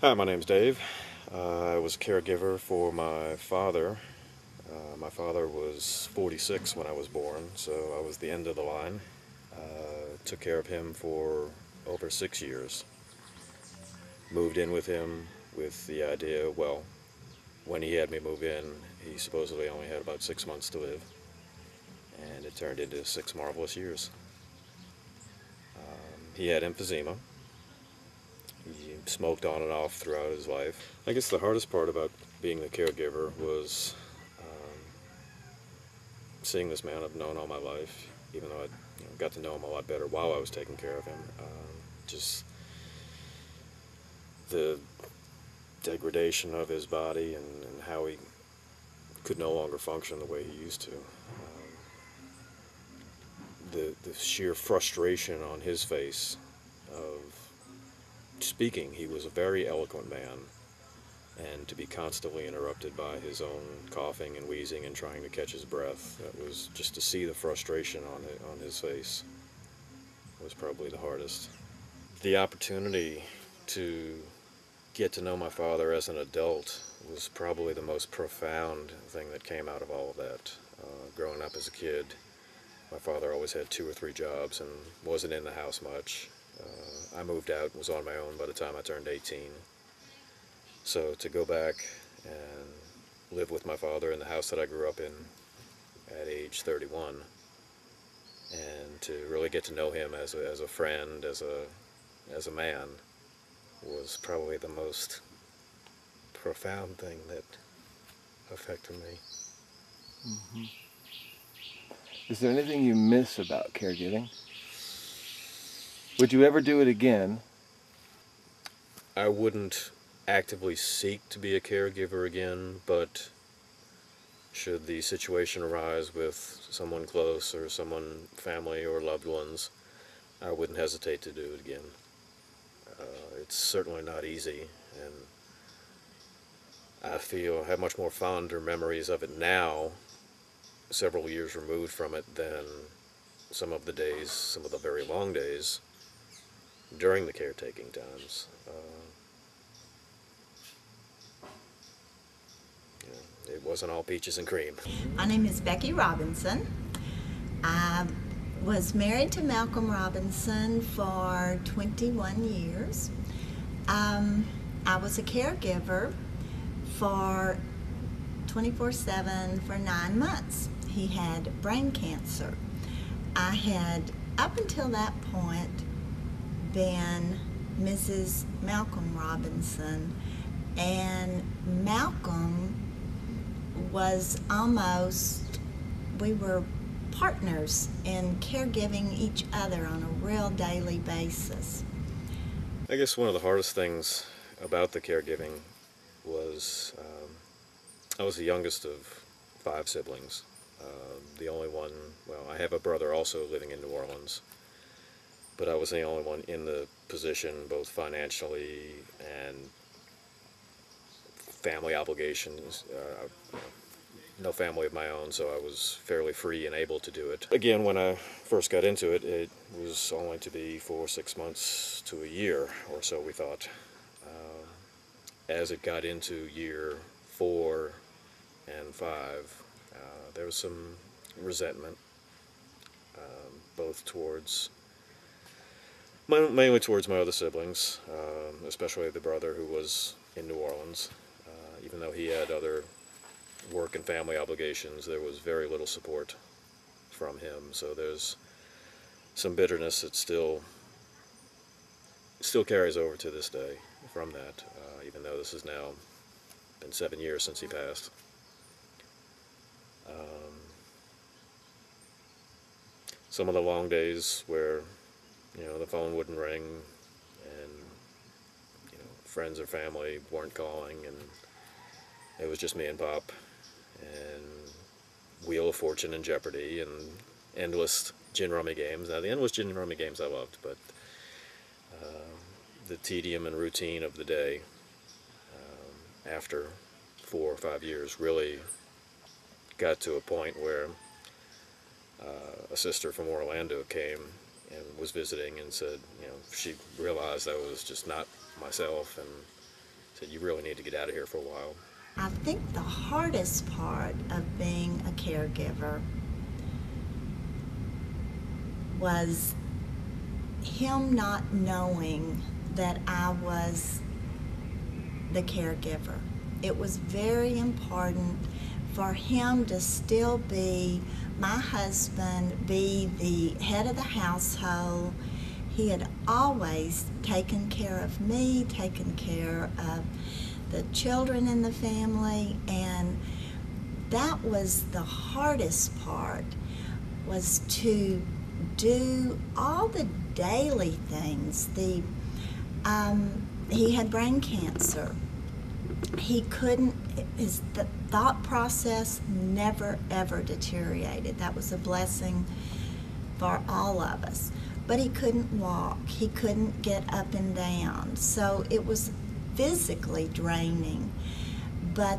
Hi, my name's Dave. I was a caregiver for my father. My father was 46 when I was born, so I was the end of the line. Took care of him for over 6 years. Moved in with him with the idea, well, when he had me move in, he supposedly only had about 6 months to live, and it turned into 6 marvelous years. He had emphysema. He smoked on and off throughout his life. I guess the hardest part about being the caregiver was seeing this man I've known all my life, even though I got to know him a lot better while I was taking care of him. Just the degradation of his body and how he could no longer function the way he used to. The sheer frustration on his face of speaking. He was a very eloquent man, and to be constantly interrupted by his own coughing and wheezing and trying to catch his breath, that was just to see the frustration on his face was probably the hardest. The opportunity to get to know my father as an adult was probably the most profound thing that came out of all of that. Growing up as a kid, my father always had 2 or 3 jobs and wasn't in the house much. I moved out and was on my own by the time I turned 18. So to go back and live with my father in the house that I grew up in at age 31, and to really get to know him as a friend, as a man, was probably the most profound thing that affected me. Mm-hmm. Is there anything you miss about caregiving? Would you ever do it again? I wouldn't actively seek to be a caregiver again, but should the situation arise with someone close or someone, family or loved ones, I wouldn't hesitate to do it again. It's certainly not easy, and I have much more fonder memories of it now, several years removed from it, than some of the very long days during the caretaking times. It wasn't all peaches and cream. My name is Becky Robinson. I was married to Malcolm Robinson for 21 years. I was a caregiver for 24/7 for 9 months. He had brain cancer. I had, up until that point, been Mrs. Malcolm Robinson, and Malcolm was we were partners in caregiving each other on a real daily basis. I guess one of the hardest things about the caregiving was I was the youngest of 5 siblings. The only one, well, I have a brother also living in New Orleans, but I was the only one in the position, both financially and family obligations. No family of my own, so I was fairly free and able to do it. Again, when I first got into it, it was only to be for 6 months to a year or so, we thought. As it got into year 4 and 5, there was some resentment, both mainly towards my other siblings, especially the brother who was in New Orleans. Even though he had other work and family obligations, there was very little support from him. So there's some bitterness that still carries over to this day from that, even though this has now been 7 years since he passed. Some of the long days where the phone wouldn't ring and friends or family weren't calling, and it was just me and Pop, and Wheel of Fortune and Jeopardy and endless gin rummy games. Now, the endless gin rummy games I loved, but the tedium and routine of the day after 4 or 5 years really got to a point where a sister from Orlando came and was visiting and said, she realized I was just not myself, and said, you really need to get out of here for a while. I think the hardest part of being a caregiver was him not knowing that I was the caregiver. It was very important for him to still be my husband, be the head of the household. He had always taken care of me, taken care of the children in the family, and that was the hardest part, was to do all the daily things. He had brain cancer. He couldn't, the thought process never ever deteriorated. That was a blessing for all of us. But he couldn't walk. He couldn't get up and down. So it was physically draining. But,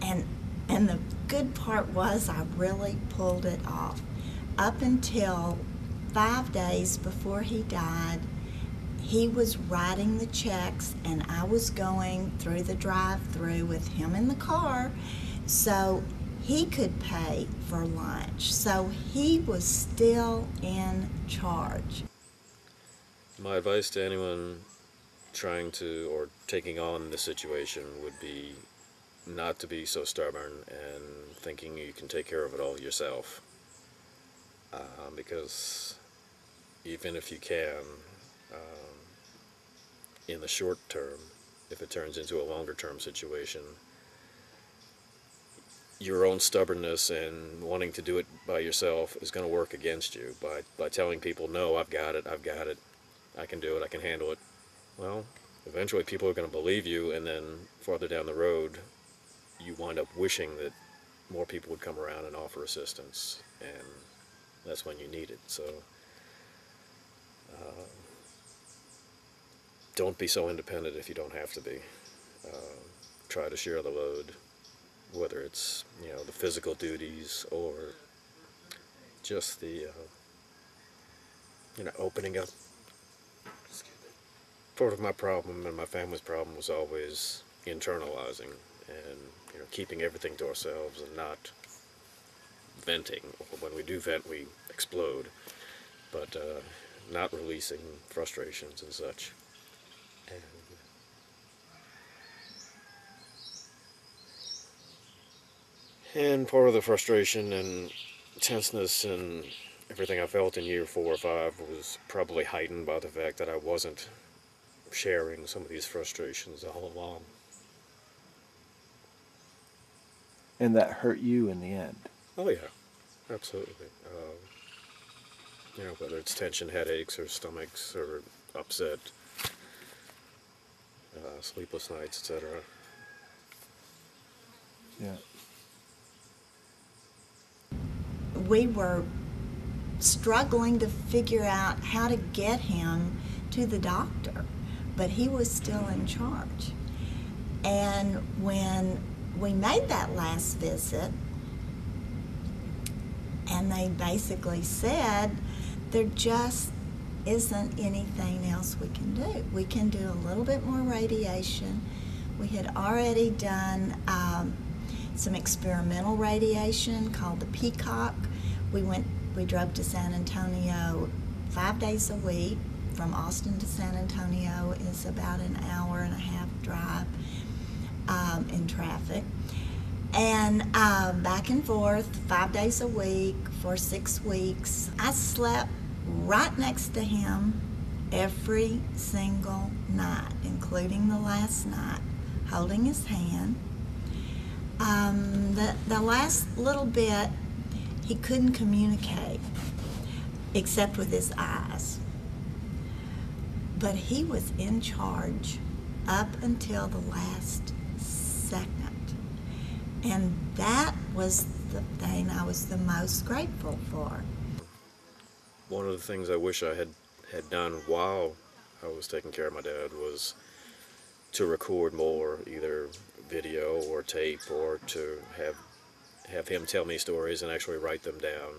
and the good part was I really pulled it off. Up until 5 days before he died, he was writing the checks and I was going through the drive-through with him in the car so he could pay for lunch. So he was still in charge. My advice to anyone trying to or taking on the situation would be not to be so stubborn and thinking you can take care of it all yourself. Because even if you can, in the short term, if it turns into a longer term situation, your own stubbornness and wanting to do it by yourself is going to work against you by telling people, no, I've got it, I can do it, I can handle it. Well, eventually people are going to believe you, and then farther down the road, you wind up wishing that more people would come around and offer assistance, and that's when you need it. So don't be so independent if you don't have to be. Try to share the load, whether it's, the physical duties or just the, opening up. Part of my problem and my family's problem was always internalizing and, keeping everything to ourselves and not venting. When we do vent, we explode, but not releasing frustrations and such. And part of the frustration and tenseness and everything I felt in year 4 or 5 was probably heightened by the fact that I wasn't sharing some of these frustrations all along. And that hurt you in the end. Oh yeah, absolutely. Whether it's tension, headaches, or stomachs, or upset, sleepless nights, etc. Yeah. We were struggling to figure out how to get him to the doctor, but he was still in charge. And when we made that last visit, and they basically said, there just isn't anything else we can do. We can do a little bit more radiation. We had already done some experimental radiation called the Peacock. We drove to San Antonio 5 days a week. From Austin to San Antonio is about an hour and a half drive in traffic. And back and forth 5 days a week for 6 weeks. I slept right next to him every single night, including the last night, holding his hand. The last little bit, he couldn't communicate except with his eyes. But he was in charge up until the last second. And that was the thing I was the most grateful for. One of the things I wish I had done while I was taking care of my dad was to record more, either video or tape, or to have him tell me stories and actually write them down.